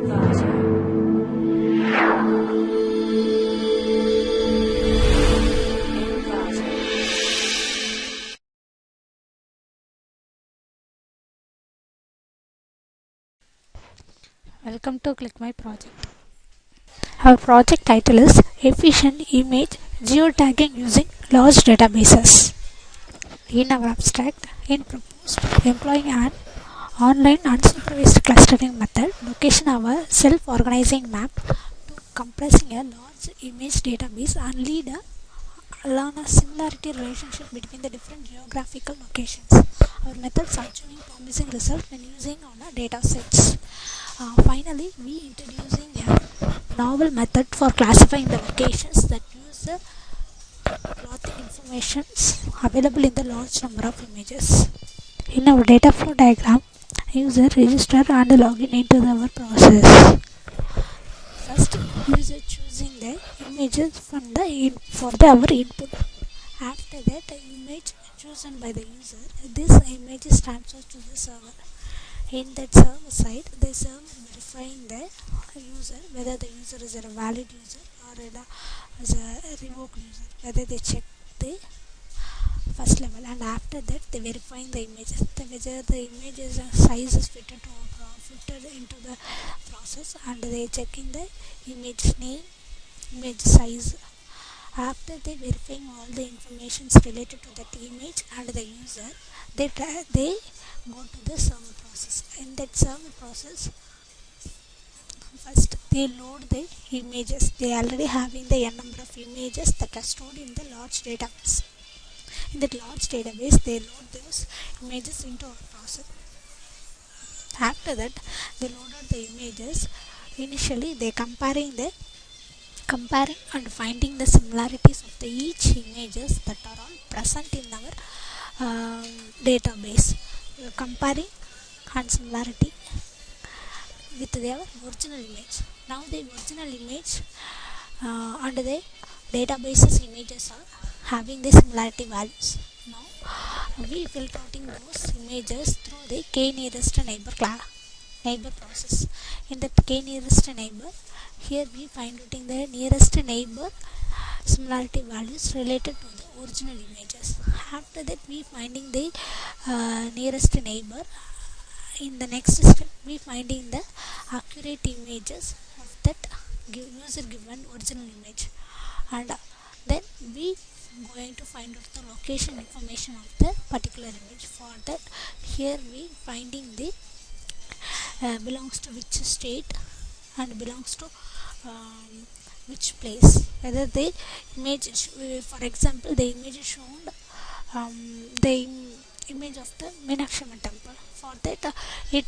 Welcome to Click My Project. Our project title is Efficient Image Geotagging Using Large Databases. In our abstract, in proposed employing an online unsupervised clustering method, location of a self-organizing map to compressing a large image database and learn a similarity relationship between the different geographical locations. Our methods are achieving promising results when using on a data sets. Finally, we introducing a novel method for classifying the locations that use the clothing information available in the large number of images. In our data flow diagram, user register and login into our process. First, user choosing the images from our input. After that, the image chosen by the user, this image is transferred to the server. In that server side, the server verifying the user whether the user is a valid user or is a revoked user, whether they check the first level, and after that they verifying the images, whether the images size is fitted into the process, and they checking the image name, image size. After they verifying all the information related to that image and the user, they go to the server process. In that server process, first they load the images. They already having the n number of images that are stored in the large database. In that large database, they load those images into our process. After that, they loaded the images. Initially, they comparing and finding the similarities of the each images that are all present in our database. Comparing and similarity with their original image. Now the original image and the database's images are having the similarity values. Now we filtering those images through the k nearest neighbor process. In that k nearest neighbor, here we find out the nearest neighbor similarity values related to the original images. After that, we finding the nearest neighbor. In the next step, we finding the accurate images of that user given original image, and then we going to find out the location information of the particular image. For that, here we finding the belongs to which state and belongs to which place, whether the image, for example, the image is shown the image of the Meenakshi Amman temple. For that, it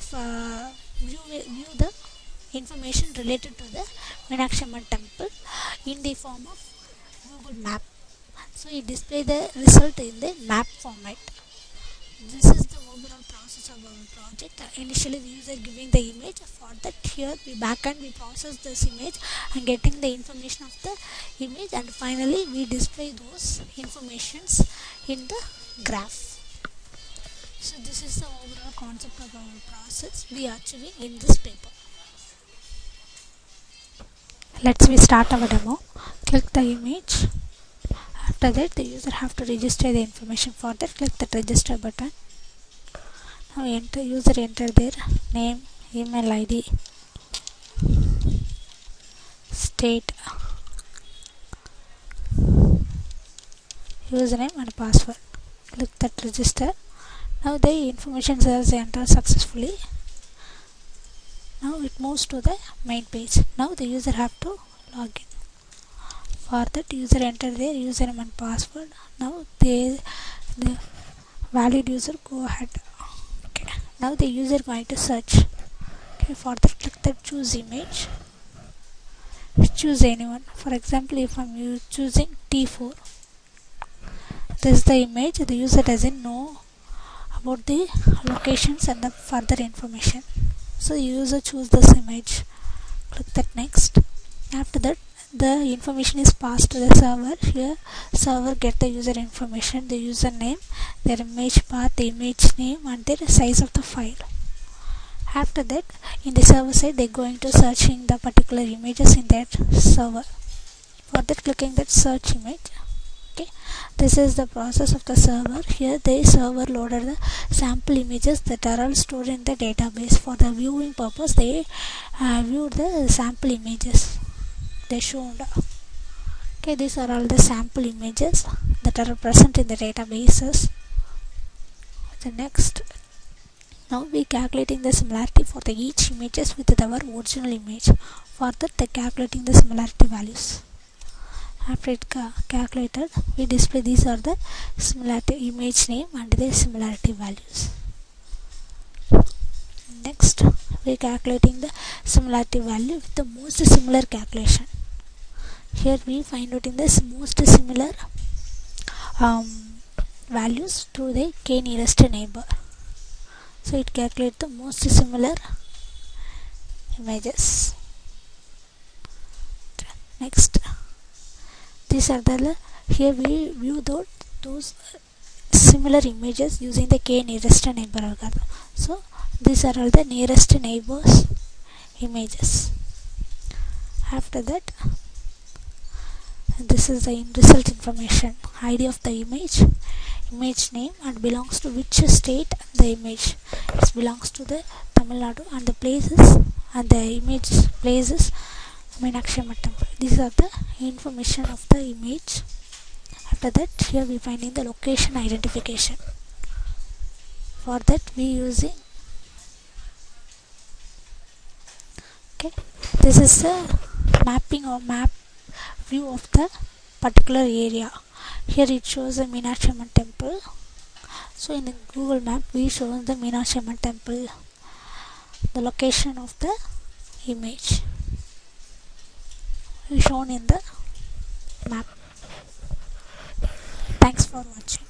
view the information related to the Meenakshi Amman temple in the form of Google map. So it display the result in the map format. This is the overall process of our project. Initially, the user giving the image. For that, here we backend we process this image and getting the information of the image, and finally we display those informations in the graph. So this is the overall concept of our process we are achieving in this paper. Let's start our demo. Click the image. After that, the user have to register the information. For that, click the register button. Now user enter their name, email ID, state, username and password. Click that register. Now the information is entered successfully. Now it moves to the main page. Now the user have to log in. For that, user enter their username and password. Now the valid user go ahead. Okay. Now the user going to search. Okay. For that, click the choose image. Choose anyone. For example, if I'm choosing T4, this is the image. The user doesn't know about the locations and the further information. So the user choose this image. Click that next. After that, the information is passed to the server. Here, server get the user information, the username, their image path, the image name, and their size of the file. After that, in the server side, they're going to searching the particular images in that server. For that, clicking that search image. Okay, this is the process of the server. Here the server loaded the sample images that are all stored in the database. For the viewing purpose, they viewed the sample images they showed. Okay, these are all the sample images that are present in the databases. The next, now we calculating the similarity for the each images with our original image. For that, they calculating the similarity values. After it calculated, we display these are the similarity image name and the similarity values. Next, we calculating the similarity value with the most similar calculation. Here we find out in this most similar values to the k nearest neighbor. So it calculates the most similar images. Next, these are the, here we view those similar images using the k nearest neighbor algorithm. So these are all the nearest neighbors images. After that, this is the result information: ID of the image name, and belongs to which state the image. It belongs to the Tamil Nadu, and the places and the image places Meenakshi Amman temple. These are the information of the image. After that, here we finding the location identification. For that, we using, okay, this is a mapping or map view of the particular area. Here it shows the Meenakshi Amman temple. So in the Google map, we show the Meenakshi Amman temple, the location of the image is shown in the map. Thanks for watching.